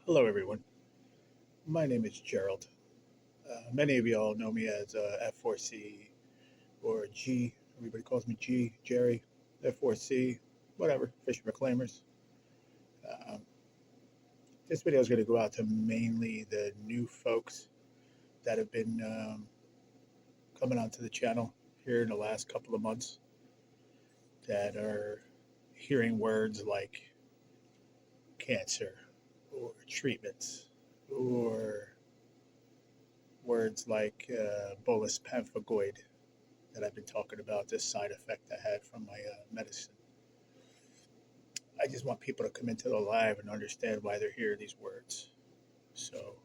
Hello, everyone. My name is Gerald. Many of you all know me as F4C or G. Everybody calls me G, Jerry, F4C, whatever, Fisher Reclaimers. Um, this video is going to go out to mainly the new folks that have been coming onto the channel here in the last couple of months that are hearing words like cancer or treatments or words like Bullous pemphigoid that I've been talking about, this side effect I had from my medicine. I just want people to come into the live and understand why they're hearing these words. So,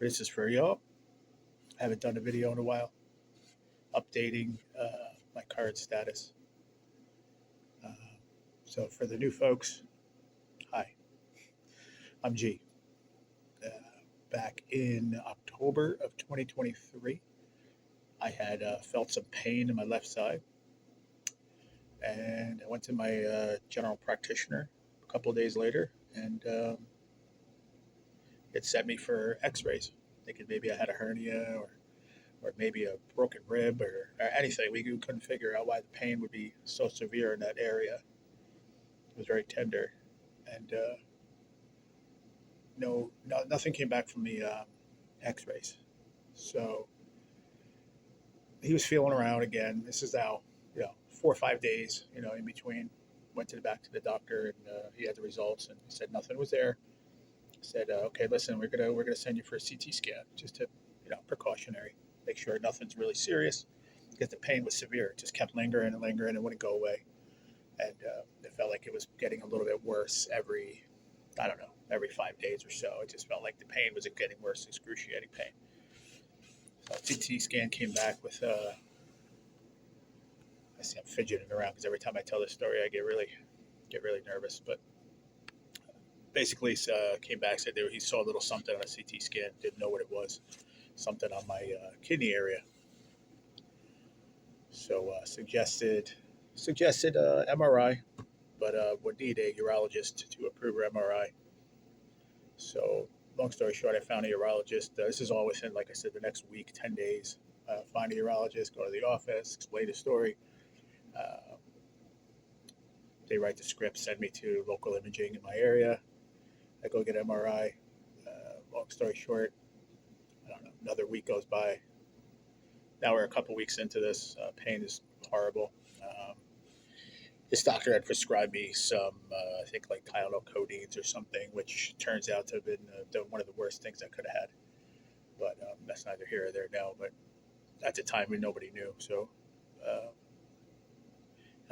this is for y'all. I haven't done a video in a while updating my current status. Uh, so, for the new folks, hi, I'm G. Uh, Back in October of 2023, I had felt some pain in my left side, and I went to my general practitioner a couple of days later, and it sent me for x-rays, thinking maybe I had a hernia or maybe a broken rib or anything. We couldn't figure out why the pain would be so severe in that area. It was very tender, and nothing came back from the x-rays. So he was feeling around again. This is now 4 or 5 days in between. Went back to the doctor, and he had the results, and he said nothing was there. Said, okay, listen, we're gonna send you for a CT scan, just to, precautionary, make sure nothing's really serious, because the pain was severe. It just kept lingering and lingering and wouldn't go away, and it felt like it was getting a little bit worse I don't know, every 5 days or so. It just felt like the pain was getting worse, excruciating pain. So CT scan came back with, I see I'm fidgeting around because every time I tell this story, I get really nervous, but basically came back, said he saw a little something on a CT scan, didn't know what it was, something on my kidney area. So suggested MRI, but would need a urologist to approve her MRI. So long story short, I found a urologist. This is all within, like I said, the next week, 10 days. Find a urologist, go to the office, explain the story. Uh, they write the script, send me to local imaging in my area. I go get MRI. Long story short, I don't know, another week goes by. Now we're a couple weeks into this. Pain is horrible. This doctor had prescribed me some, I think, like Tylenol codeines or something, which turns out to have been one of the worst things I could have had. But that's neither here or there now. But at the time, nobody knew. So uh,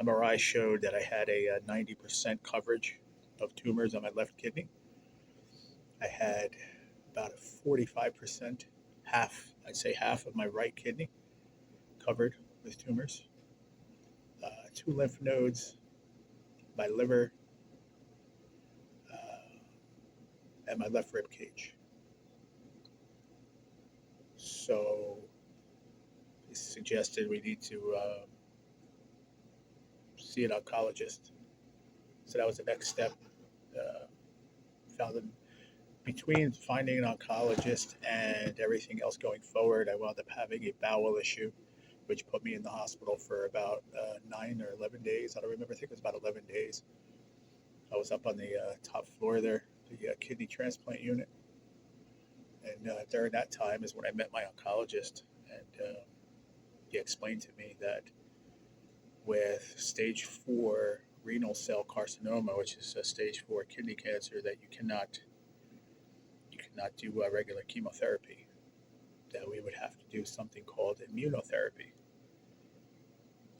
MRI showed that I had a 90% coverage of tumors on my left kidney. I had about a 45%, I'd say half of my right kidney covered with tumors, two lymph nodes, my liver, uh, and my left rib cage. So he suggested we need to see an oncologist. So that was the next step. Uh, Found that between finding an oncologist and everything else going forward, I wound up having a bowel issue, which put me in the hospital for about 9 or 11 days. I don't remember. I think it was about 11 days. I was up on the top floor there, the kidney transplant unit. And during that time is when I met my oncologist. And he explained to me that with stage 4 renal cell carcinoma, which is a stage 4 kidney cancer, that you cannot do regular chemotherapy. That we would have to do something called immunotherapy.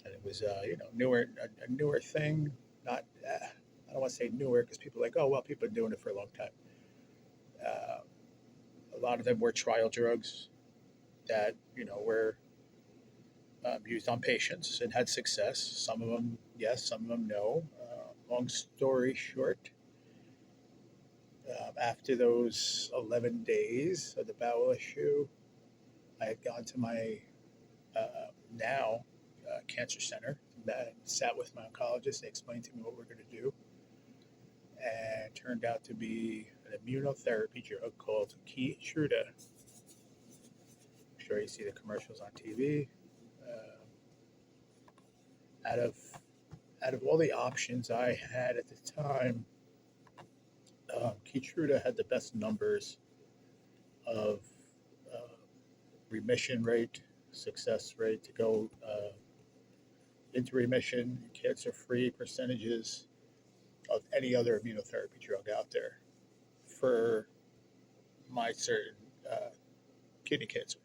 And it was a newer thing. Not I don't want to say newer because people are like, oh well, people have been doing it for a long time. Uh, a lot of them were trial drugs that were used on patients and had success. Some of them yes, some of them no. Long story short, after those 11 days of the bowel issue, I had gone to my now cancer center and sat with my oncologist. They explained to me what we're going to do, and it turned out to be an immunotherapy drug called Keytruda. I'm sure you see the commercials on TV. Uh, out of out of all the options I had at the time, Keytruda had the best numbers of uh, remission rate, success rate to go into remission, cancer-free percentages of any other immunotherapy drug out there for my certain kidney cancer.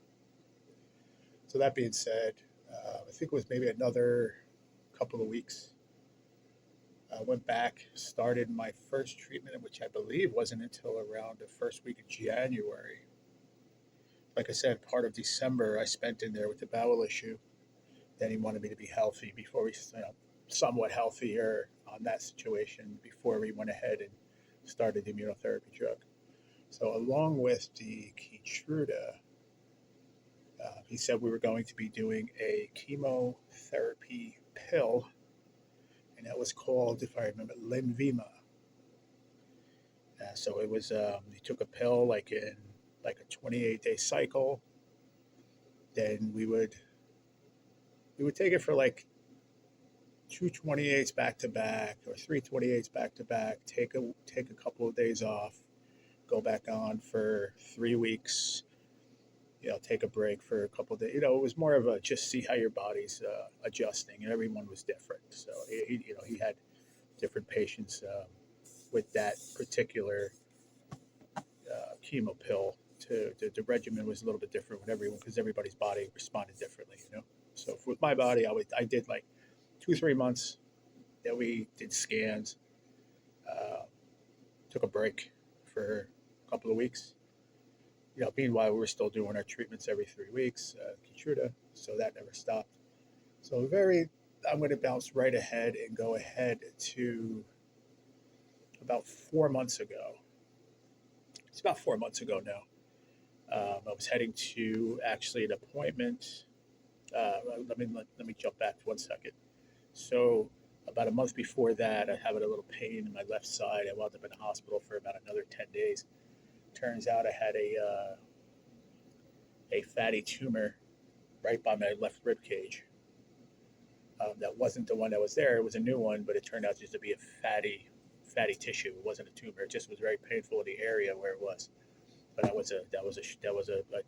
So that being said, I think it was maybe another couple of weeks. I went back, started my first treatment, which I believe wasn't until around the first week of January. Like I said, part of December I spent in there with the bowel issue. Then he wanted me to be healthy before we, somewhat healthier on that situation before we went ahead and started the immunotherapy drug. So along with the Keytruda, he said we were going to be doing a chemotherapy pill, and that was called, if I remember, Lenvima. So it was, he took a pill like a 28-day cycle. Then we would take it for like two 28s back to back or three 28s back to back. Take a couple of days off, go back on for 3 weeks. Take a break for a couple of days. It was more of a just see how your body's adjusting, and everyone was different. So he had different patients with that particular chemo pill. The regimen was a little bit different with everyone because everybody's body responded differently. So with my body, I did like 2 3 months that we did scans. Uh, Took a break for a couple of weeks. Meanwhile, we were still doing our treatments every 3 weeks, Keytruda, so that never stopped. So I'm going to bounce right ahead and go ahead to about 4 months ago. It's about 4 months ago now. I was heading to actually an appointment. Let me jump back 1 second. So about a month before that, I had a little pain in my left side. I wound up in the hospital for about another 10 days. Turns out I had a fatty tumor right by my left rib cage. That wasn't the one that was there. It was a new one, but it turned out just to be a fatty tissue. It wasn't a tumor. It just was very painful in the area where it was. But that was a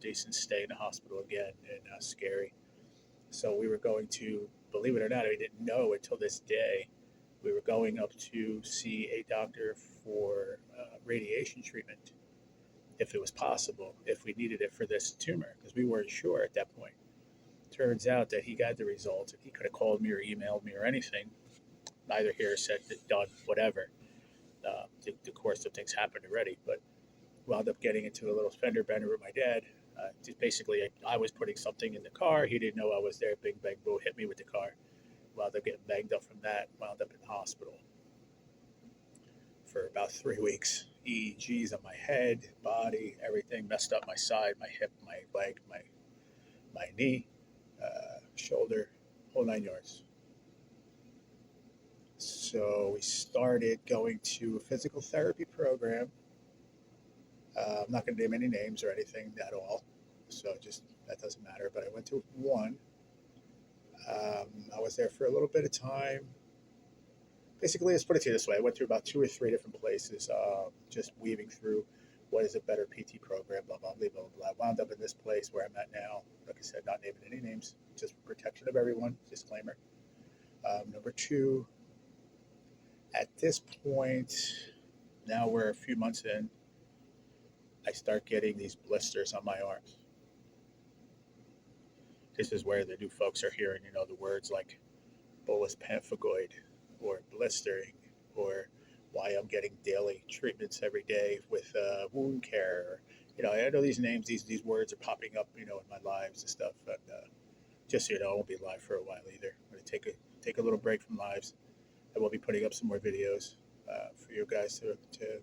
decent stay in the hospital again, and scary. So we were going to, believe it or not, I didn't know until this day. We were going up to see a doctor for radiation treatment, if it was possible, if we needed it for this tumor, because we weren't sure at that point. Turns out that he got the results, and he could have called me or emailed me or anything. Neither here said that done, whatever. The course of things happened already, but wound up getting into a little fender bender with my dad. Just basically, I was putting something in the car. He didn't know I was there. Bing, bang, boom, hit me with the car. Wound up getting banged up from that. Wound up in the hospital for about 3 weeks. EEGs on my head, body, everything messed up. My side, my hip, my leg, my knee, shoulder, whole 9 yards. So we started going to a physical therapy program. I'm not going to name any names or anything at all. So just that doesn't matter. But I went to one. I was there for a little bit of time. Basically, let's put it to you this way. I went to about 2 or 3 different places, just weaving through what is a better PT program, blah, blah, blah, blah, blah. I wound up in this place where I'm at now. Like I said, not naming any names, just for protection of everyone, disclaimer. Number two, at this point, now we're a few months in, I start getting these blisters on my arms. This is where the new folks are hearing, the words like Bullous pemphigoid or blistering, or why I'm getting daily treatments every day with wound care. I know these names, these words are popping up, in my lives and stuff. And just so you know, I won't be live for a while either. I'm going to take a little break from lives. I will be putting up some more videos for you guys to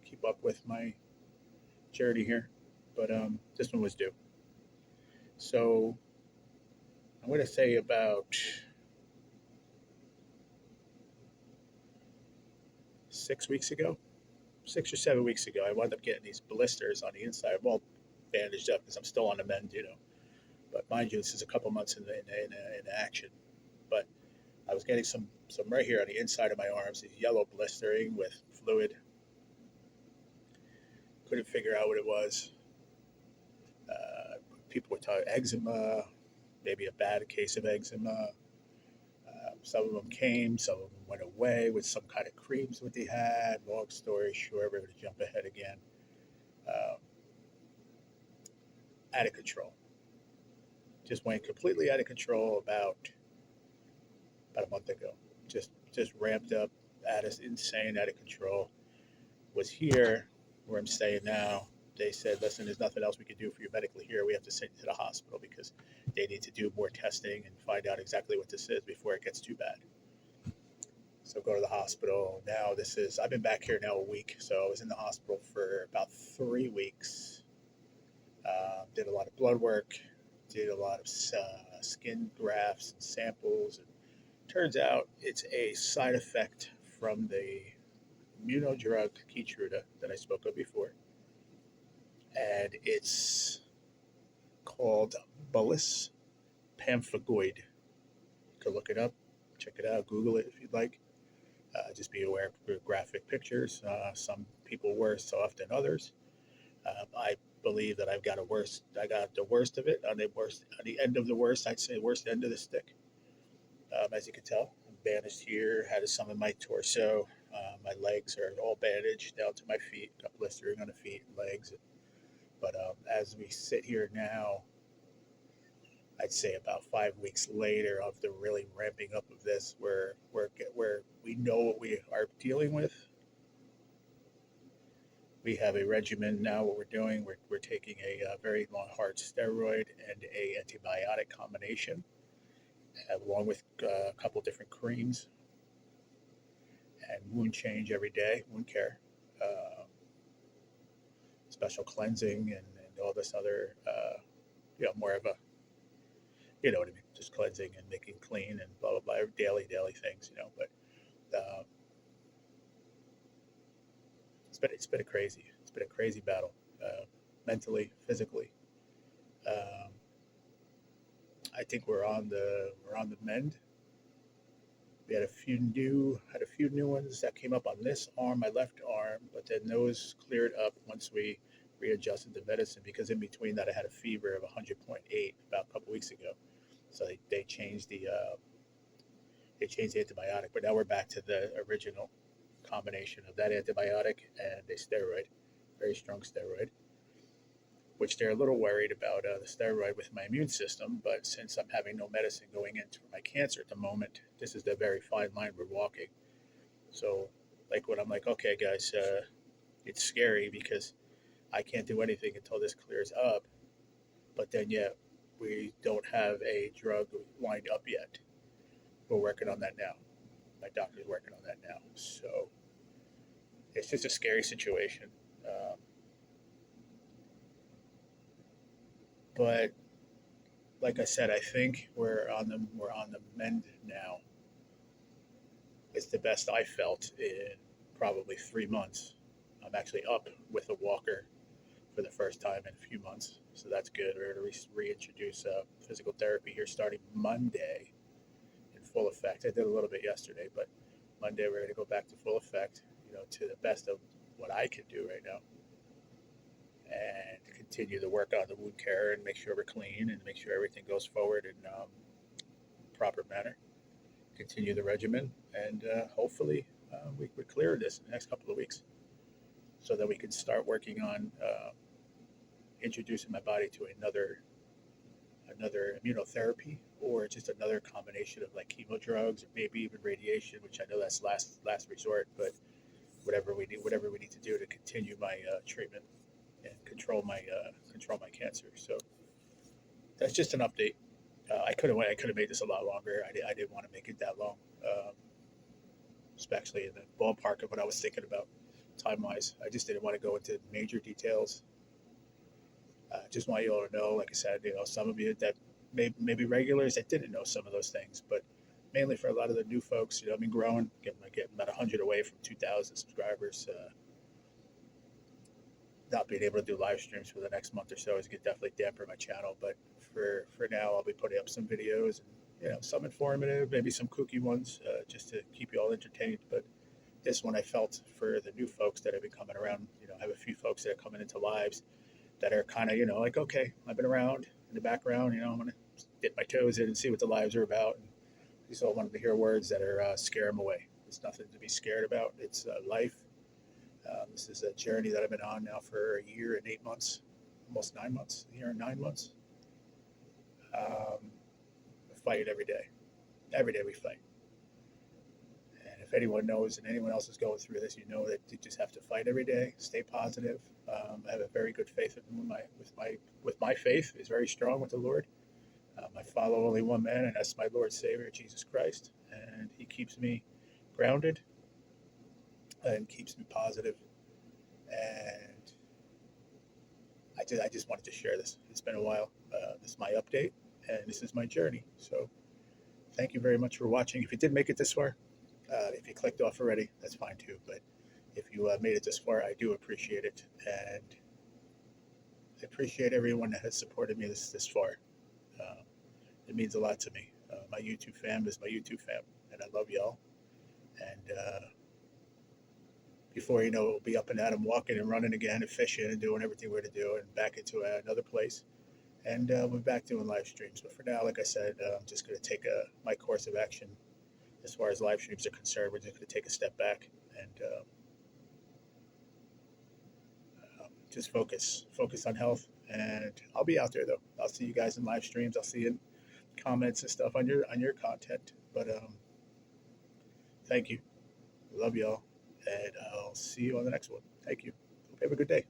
keep up with my journey here. But this one was due. So I'm going to say about 6 weeks ago, 6 or 7 weeks ago, I wound up getting these blisters on the inside. I'm all bandaged up because I'm still on the mend, But mind you, this is a couple months in action. But I was getting some right here on the inside of my arms, these yellow blistering with fluid. Couldn't figure out what it was. People were talking eczema, maybe a bad case of eczema. Some of them came, some of them went away with some kind of creams that they had. Long story short, we're going to jump ahead again. Um, Out of control. Just went completely out of control about a month ago. Just ramped up, insane, out of control. Was here where I'm staying now. They said, listen, there's nothing else we can do for you medically here. We have to send you to the hospital because they need to do more testing and find out exactly what this is before it gets too bad. So go to the hospital. Now I've been back here now a week. So I was in the hospital for about 3 weeks. Did a lot of blood work, did a lot of skin grafts and samples. And turns out it's a side effect from the immunodrug Keytruda that I spoke of before. And it's called Bullous pemphigoid. You can look it up, check it out, Google it if you'd like. Just be aware of graphic pictures. Some people worse off than others. I believe that I got the worst of it on the end of the worst. I'd say worst end of the stick. As you can tell, I'm bandaged here. Had some in my torso. My legs are all bandaged down to my feet. Got blistering on the feet and legs. But as we sit here now, I'd say about 5 weeks later of the really ramping up of this, where we know what we are dealing with. We have a regimen now. What we're doing, we're taking a very long, hard steroid and a antibiotic combination, along with a couple different creams and wound change every day, wound care, special cleansing, and all this other, more of a, you know what I mean, just cleansing and making clean and blah blah blah, daily things, But it's been a crazy battle, mentally, physically. Um, I think we're on the mend. We had a few new ones that came up on this arm, my left arm, but then those cleared up once we readjusted the medicine, because in between that I had a fever of 100.8 about a couple weeks ago. So they changed the antibiotic, but now we're back to the original combination of that antibiotic and a steroid, very strong steroid, which they're a little worried about the steroid with my immune system. But since I'm having no medicine going into my cancer at the moment, this is the very fine line we're walking. So, like, when I'm like, okay, guys, it's scary because I can't do anything until this clears up. But then, yeah, we don't have a drug lined up yet. We're working on that now. My doctor's working on that now. So, it's just a scary situation. But like I said, I think we're on the mend now. It's the best I felt in probably 3 months. I'm actually up with a walker for the first time in a few months, so that's good. We're going to reintroduce physical therapy here starting Monday in full effect. I did a little bit yesterday, but Monday we're going to go back to full effect, to the best of what I can do right now, and continue to work on the wound care and make sure we're clean and make sure everything goes forward in proper manner. Continue the regimen, and hopefully we clear this in the next couple of weeks, so that we can start working on introducing my body to another immunotherapy, or just another combination of like chemo drugs, or maybe even radiation, which I know that's last resort, but whatever we need to do to continue my treatment and control my cancer. So that's just an update. I could have made this a lot longer. I didn't want to make it that long, especially in the ballpark of what I was thinking about time wise. I just didn't want to go into major details. Just want you all to know, like I said, some of you that may be regulars that didn't know some of those things, but mainly for a lot of the new folks, I've been growing, getting about 100 away from 2,000 subscribers. not being able to do live streams for the next month or so is going to definitely damper my channel. But for now, I'll be putting up some videos and some informative, maybe some kooky ones, just to keep you all entertained. But this one I felt for the new folks that have been coming around. I have a few folks that are coming into lives that are kind of like, okay, I've been around in the background. I'm gonna dip my toes in and see what the lives are about. And these all wanted to hear words that are scare them away. There's nothing to be scared about. It's life. This is a journey that I've been on now for a year and 8 months, almost 9 months, a year and 9 months. We fight every day. Every day we fight. And if anyone knows and anyone else is going through this, you know that you just have to fight every day. Stay positive. I have a very good faith with my faith is very strong with the Lord. I follow only one man, and that's my Lord Savior Jesus Christ, and He keeps me grounded and keeps me positive. And I just wanted to share this. It's been a while. This is my update, and this is my journey. So thank you very much for watching. If you did make it this far, if you clicked off already, that's fine too. But if you made it this far, I do appreciate it, and I appreciate everyone that has supported me this far. It means a lot to me. My YouTube fam is my YouTube fam, and I love y'all. And before you know it, we'll be up and at 'em, walking and running again, and fishing and doing everything we're to do, and back into another place. And we're back doing live streams. But for now, like I said, I'm just going to take my course of action as far as live streams are concerned. We're just going to take a step back and just focus on health. And I'll be out there though. I'll see you guys in live streams. I'll see you in comments and stuff on your content. But thank you. Love y'all, and I'll see you on the next one. Thank you. Hope you have a good day.